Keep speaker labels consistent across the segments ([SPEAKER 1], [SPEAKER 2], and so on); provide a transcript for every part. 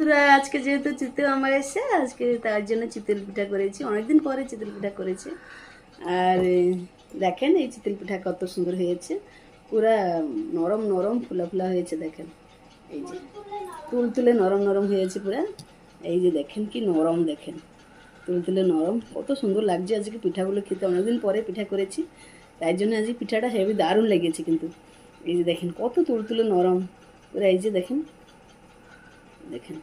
[SPEAKER 1] বন্ধুরা, আজকে যেহেতু চিতল আমার এসে আজকে তার জন্য চিতল পিঠা করেছি। অনেকদিন পরে চিতল পিঠা করেছি। আর দেখেন এই চিতল পিঠা কত সুন্দর হয়েছে, পুরা নরম নরম ফুলা ফুলা হয়েছে। দেখেন এই যে তুলতুলে নরম নরম হয়েছে পুরা। এই যে দেখেন কি নরম, দেখেন তুলতুলে নরম, কত সুন্দর লাগছে আজকে পিঠাগুলো খেতে। অনেকদিন পরে পিঠা করেছি, তাই জন্য আজকে পিঠাটা হেভি দারুণ লেগেছে। কিন্তু এই যে দেখেন কত তুলতুলে নরম পুরা। এই যে দেখেন দেখেন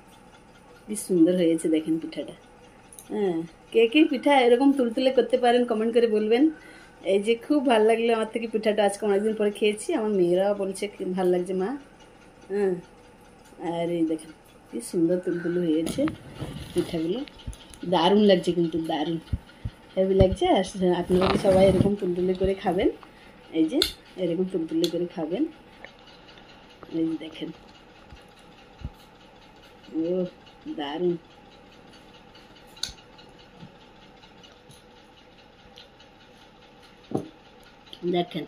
[SPEAKER 1] কি সুন্দর হয়েছে দেখেন পিঠাটা। হ্যাঁ, কে কে পিঠা এরকম তুলতুলে করতে পারেন কমেন্ট করে বলবেন। এই যে খুব ভালো লাগলো আমার থেকে পিঠাটা, আজকে অনেকদিন পরে খেয়েছি। আমার মেয়েরাও বলছে ভালো লাগছে মা। হ্যাঁ, আর এই দেখেন কি সুন্দর তুলতুলে হয়েছে পিঠাগুলো, দারুণ লাগছে কিন্তু দারুণ হেভি লাগছে। আর আপনারা সবাই এরকম তুলতুলে করে খাবেন। এই যে এরকম তুলতুলে করে খাবেন। এই যে দেখেন, ও দারুণ। দেখেন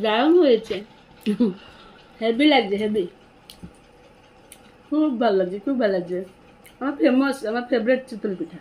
[SPEAKER 1] দারুণ হয়েছে, হেভি লাগছে হেভি, খুব ভালো লাগছে খুব ভালো লাগছে। আমার ফেমাস, আমার ফেভারিট চিতল পিঠা।